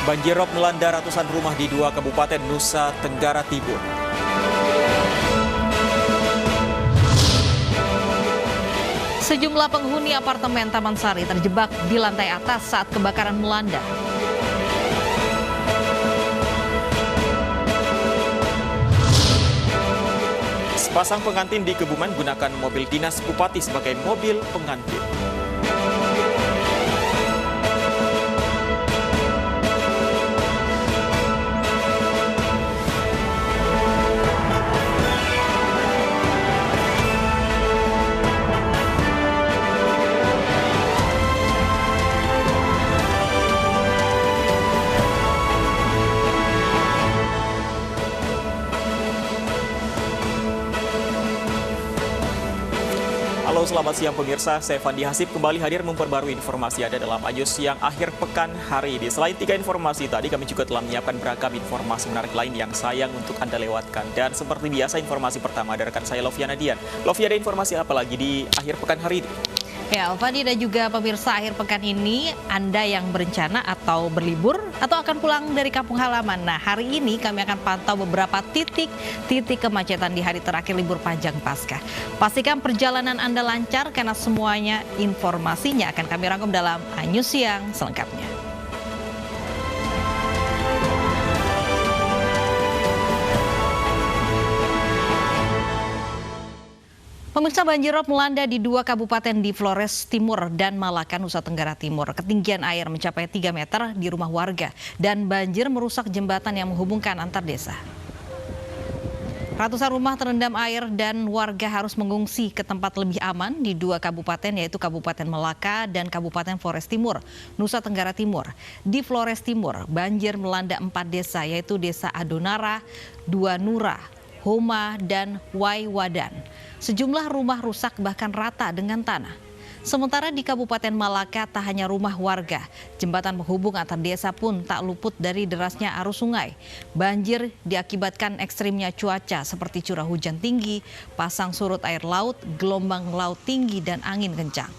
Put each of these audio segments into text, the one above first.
Banjirop melanda ratusan rumah di 2 kabupaten Nusa Tenggara Timur. Sejumlah penghuni apartemen Taman Sari terjebak di lantai atas saat kebakaran melanda. Sepasang pengantin di Kebumen gunakan mobil dinas bupati sebagai mobil pengantin. Halo, selamat siang pemirsa. Saya Fandi Hasib kembali hadir memperbarui informasi ada dalam Ayus Siang akhir pekan hari ini. Selain 3 informasi tadi, kami juga telah menyiapkan beragam informasi menarik lain yang sayang untuk Anda lewatkan. Dan seperti biasa, informasi pertama ada rekan saya Loviana Dian. Lovi, ada informasi apa lagi di akhir pekan hari ini? Ya, Fandi dan juga pemirsa, akhir pekan ini Anda yang berencana atau berlibur atau akan pulang dari kampung halaman. Nah, hari ini kami akan pantau beberapa titik kemacetan di hari terakhir libur panjang Paskah. Pastikan perjalanan Anda lancar karena semuanya informasinya akan kami rangkum dalam Ayus Siang selengkapnya. Pemirsa, banjirop melanda di 2 kabupaten di Flores Timur dan Malaka, Nusa Tenggara Timur. Ketinggian air mencapai 3 meter di rumah warga dan banjir merusak jembatan yang menghubungkan antar desa. Ratusan rumah terendam air dan warga harus mengungsi ke tempat lebih aman di 2 kabupaten, yaitu Kabupaten Malaka dan Kabupaten Flores Timur, Nusa Tenggara Timur. Di Flores Timur, banjir melanda 4 desa, yaitu Desa Adonara, Dua Nura, Homa, dan Waiwadan. Sejumlah rumah rusak bahkan rata dengan tanah. Sementara di Kabupaten Malaka tak hanya rumah warga, jembatan penghubung antar desa pun tak luput dari derasnya arus sungai. Banjir diakibatkan ekstrimnya cuaca seperti curah hujan tinggi, pasang surut air laut, gelombang laut tinggi, dan angin kencang.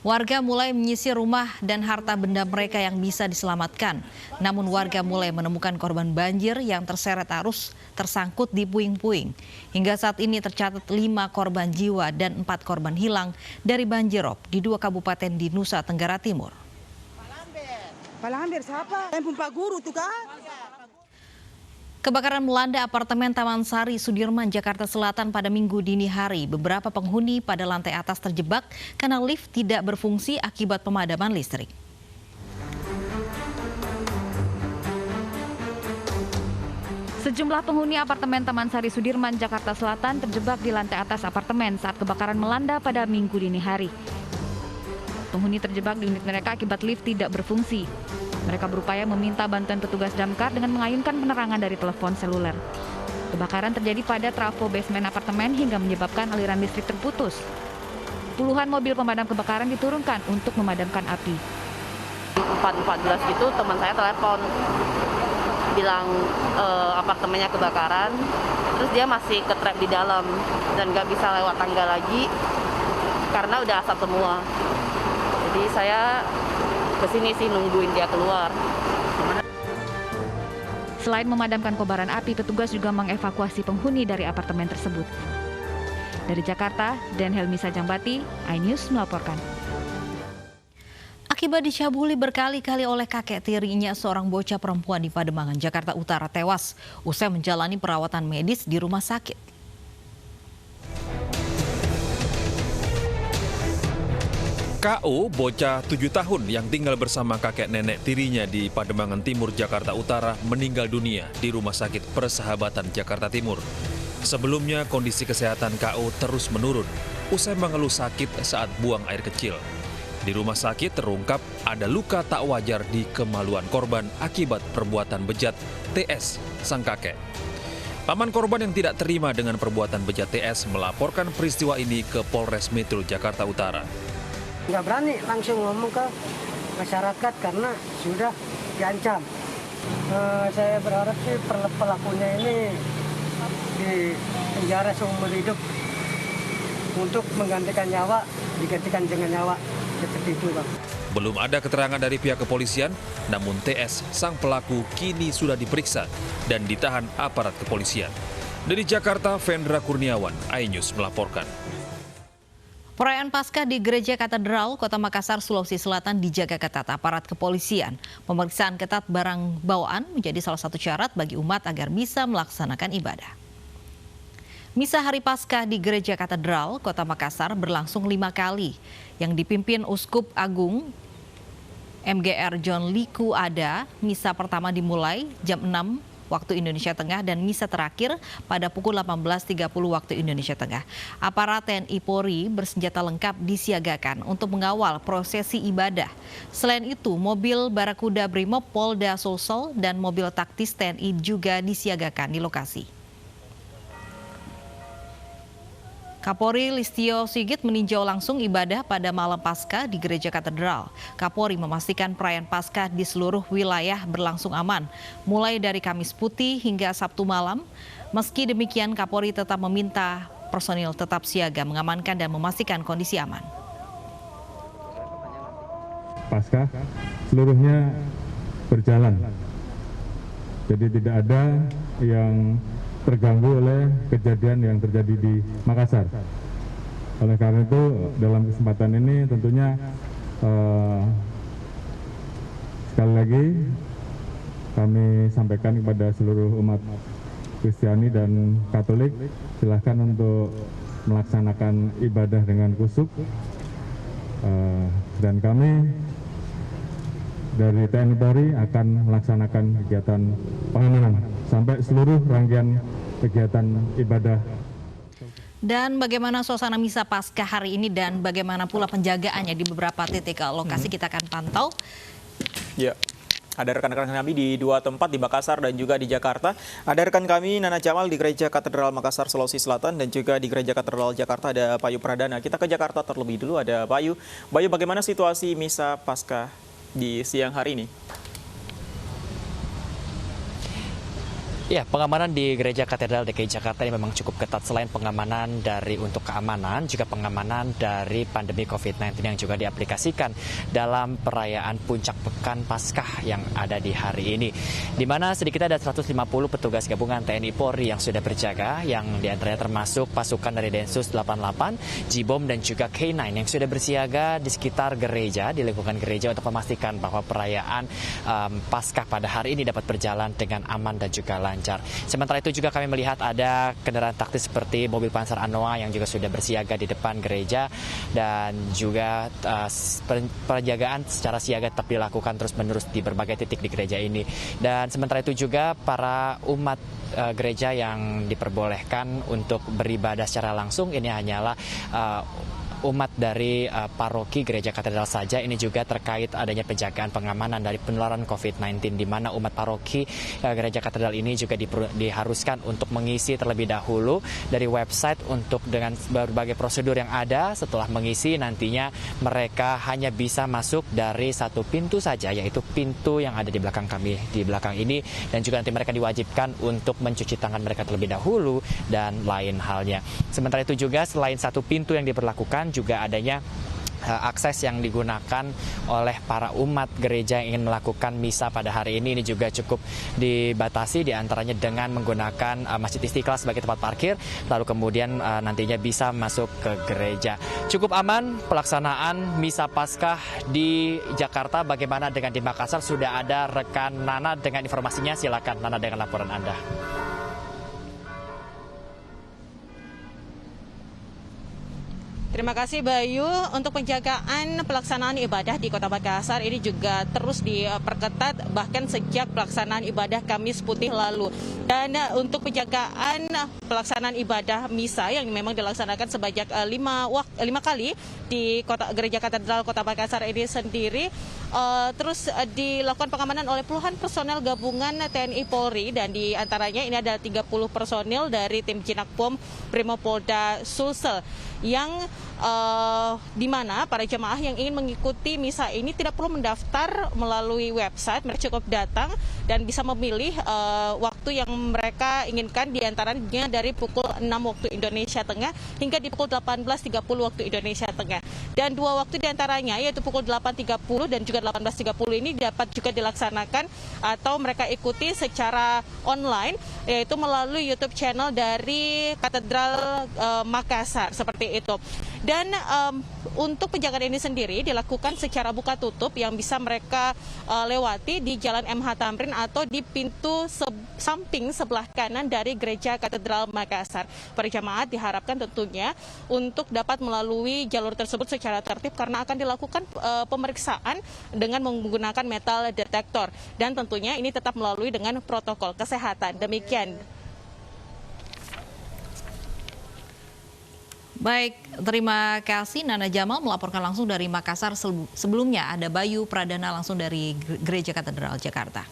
Warga mulai menyisir rumah dan harta benda mereka yang bisa diselamatkan. Namun warga mulai menemukan korban banjir yang terseret arus tersangkut di puing-puing. Hingga saat ini tercatat 5 korban jiwa dan 4 korban hilang dari banjirop di 2 kabupaten di Nusa Tenggara Timur. Pak Lambir siapa? Pak Guru tuh kan? Kebakaran melanda apartemen Taman Sari, Sudirman, Jakarta Selatan pada Minggu dini hari. Beberapa penghuni pada lantai atas terjebak karena lift tidak berfungsi akibat pemadaman listrik. Sejumlah penghuni apartemen Taman Sari, Sudirman, Jakarta Selatan terjebak di lantai atas apartemen saat kebakaran melanda pada Minggu dini hari. Penghuni terjebak di unit mereka akibat lift tidak berfungsi. Mereka berupaya meminta bantuan petugas damkar dengan mengayunkan penerangan dari telepon seluler. Kebakaran terjadi pada trafo basement apartemen hingga menyebabkan aliran listrik terputus. Puluhan mobil pemadam kebakaran diturunkan untuk memadamkan api. 4.14 gitu teman saya telepon, bilang apartemennya kebakaran, terus dia masih ketrap di dalam dan nggak bisa lewat tangga lagi karena udah asap semua. Jadi saya kesini sih nungguin dia keluar. Selain memadamkan kobaran api, petugas juga mengevakuasi penghuni dari apartemen tersebut. Dari Jakarta, Dan Helmisa Jambati, iNews melaporkan. Akibat dicabuli berkali-kali oleh kakek tirinya, seorang bocah perempuan di Pademangan, Jakarta Utara tewas usai menjalani perawatan medis di rumah sakit. KO, bocah 7 tahun yang tinggal bersama kakek nenek tirinya di Pademangan Timur, Jakarta Utara, meninggal dunia di Rumah Sakit Persahabatan, Jakarta Timur. Sebelumnya, kondisi kesehatan KO terus menurun usai mengeluh sakit saat buang air kecil. Di rumah sakit terungkap ada luka tak wajar di kemaluan korban akibat perbuatan bejat TS, sang kakek. Paman korban yang tidak terima dengan perbuatan bejat TS melaporkan peristiwa ini ke Polres Metro Jakarta Utara. Nggak berani langsung ngomong ke masyarakat karena sudah diancam. Saya berharap sih pelakunya ini di penjara seumur hidup untuk menggantikan nyawa, digantikan dengan nyawa seperti itu, Bang. Belum ada keterangan dari pihak kepolisian, namun TS, sang pelaku, kini sudah diperiksa dan ditahan aparat kepolisian. Dari Jakarta, Vendra Kurniawan, iNews melaporkan. Perayaan Paskah di Gereja Katedral Kota Makassar, Sulawesi Selatan dijaga ketat aparat kepolisian. Pemeriksaan ketat barang bawaan menjadi salah satu syarat bagi umat agar bisa melaksanakan ibadah. Misa Hari Paskah di Gereja Katedral Kota Makassar berlangsung 5 kali, yang dipimpin Uskup Agung MGR John Liku Ada. Misa pertama dimulai jam 6 waktu Indonesia Tengah dan misa terakhir pada pukul 18.30 waktu Indonesia Tengah. Aparat TNI Polri bersenjata lengkap disiagakan untuk mengawal prosesi ibadah. Selain itu, mobil Barakuda Brimob Polda Sulsel dan mobil taktis TNI juga disiagakan di lokasi. Kapolri Listio Sigit meninjau langsung ibadah pada malam Paskah di Gereja Katedral. Kapolri memastikan perayaan Paskah di seluruh wilayah berlangsung aman, mulai dari Kamis Putih hingga Sabtu malam. Meski demikian, Kapolri tetap meminta personil tetap siaga mengamankan dan memastikan kondisi aman. Paskah seluruhnya berjalan, jadi tidak ada yang terganggu oleh kejadian yang terjadi di Makassar. Oleh karena itu, dalam kesempatan ini tentunya sekali lagi kami sampaikan kepada seluruh umat Kristiani dan Katolik, silahkan untuk melaksanakan ibadah dengan khusyuk, dan kami dari TNI Polri akan melaksanakan kegiatan pengamanan sampai seluruh rangkaian kegiatan ibadah. Dan bagaimana suasana misa Paskah hari ini dan bagaimana pula penjagaannya di beberapa titik lokasi kita akan pantau. Ya, ada rekan-rekan kami di 2 tempat, di Makassar dan juga di Jakarta. Ada rekan kami Nana Jamal di Gereja Katedral Makassar, Sulawesi Selatan, dan juga di Gereja Katedral Jakarta ada Pak Yu Pradana. Kita ke Jakarta terlebih dulu, ada Pak Yu. Pak Yu, bagaimana situasi misa Paskah di siang hari ini? Ya, pengamanan di Gereja Katedral DKI Jakarta ini memang cukup ketat. Selain pengamanan untuk keamanan, juga pengamanan dari pandemi COVID-19 yang juga diaplikasikan dalam perayaan puncak pekan Paskah yang ada di hari ini. Di mana sedikitnya ada 150 petugas gabungan TNI Polri yang sudah berjaga, yang diantaranya termasuk pasukan dari Densus 88, Jibom dan juga K9 yang sudah bersiaga di sekitar gereja, di lingkungan gereja untuk memastikan bahwa perayaan Paskah pada hari ini dapat berjalan dengan aman dan juga lancar. Sementara itu juga kami melihat ada kendaraan taktis seperti mobil Panzer Anoa yang juga sudah bersiaga di depan gereja, dan juga penjagaan secara siaga tetap dilakukan terus-menerus di berbagai titik di gereja ini. Dan sementara itu juga para umat gereja yang diperbolehkan untuk beribadah secara langsung ini hanyalah umat dari paroki Gereja Katedral saja. Ini juga terkait adanya penjagaan pengamanan dari penularan COVID-19, di mana umat paroki Gereja Katedral ini juga diharuskan untuk mengisi terlebih dahulu dari website untuk dengan berbagai prosedur yang ada. Setelah mengisi, nantinya mereka hanya bisa masuk dari satu pintu saja, yaitu pintu yang ada di belakang kami, di belakang ini, dan juga nanti mereka diwajibkan untuk mencuci tangan mereka terlebih dahulu dan lain halnya. Sementara itu juga selain satu pintu yang diberlakukan, juga adanya akses yang digunakan oleh para umat gereja yang ingin melakukan misa pada hari ini juga cukup dibatasi, diantaranya dengan menggunakan Masjid Istiqlal sebagai tempat parkir, lalu kemudian nantinya bisa masuk ke gereja. Cukup aman pelaksanaan misa Paskah di Jakarta. Bagaimana dengan di Makassar? Sudah ada rekan Nana dengan informasinya, silakan Nana dengan laporan Anda. Terima kasih Bayu. Untuk penjagaan pelaksanaan ibadah di Kota Makassar ini juga terus diperketat bahkan sejak pelaksanaan ibadah Kamis Putih lalu. Dan untuk penjagaan pelaksanaan ibadah misa yang memang dilaksanakan sebanyak 5 kali di Gereja Katedral Kota Makassar ini sendiri, terus dilakukan pengamanan oleh puluhan personel gabungan TNI Polri, dan di antaranya ini ada 30 personil dari tim Jinak Pom Brimopolda Sulsel yang di mana para jemaah yang ingin mengikuti misa ini tidak perlu mendaftar melalui website, mereka cukup datang dan bisa memilih waktu yang mereka inginkan, diantaranya dari pukul 6 waktu Indonesia Tengah hingga di pukul 18.30 waktu Indonesia Tengah. Dan dua waktu diantaranya yaitu pukul 8.30 dan juga 18.30 ini dapat juga dilaksanakan atau mereka ikuti secara online, yaitu melalui YouTube channel dari Katedral Makassar, seperti itu. Dan untuk penjagaan ini sendiri dilakukan secara buka tutup yang bisa mereka lewati di Jalan MH Tamrin atau di pintu samping sebelah kanan dari Gereja Katedral Makassar. Para jemaat diharapkan tentunya untuk dapat melalui jalur tersebut secara tertib karena akan dilakukan pemeriksaan dengan menggunakan metal detektor. Dan tentunya ini tetap melalui dengan protokol kesehatan. Demikian. Baik, terima kasih Nana Jamal melaporkan langsung dari Makassar. Sebelumnya ada Bayu Pradana langsung dari Gereja Katedral Jakarta.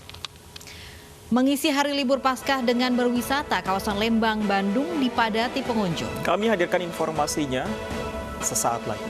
Mengisi hari libur Paskah dengan berwisata, kawasan Lembang, Bandung dipadati pengunjung. Kami hadirkan informasinya sesaat lagi.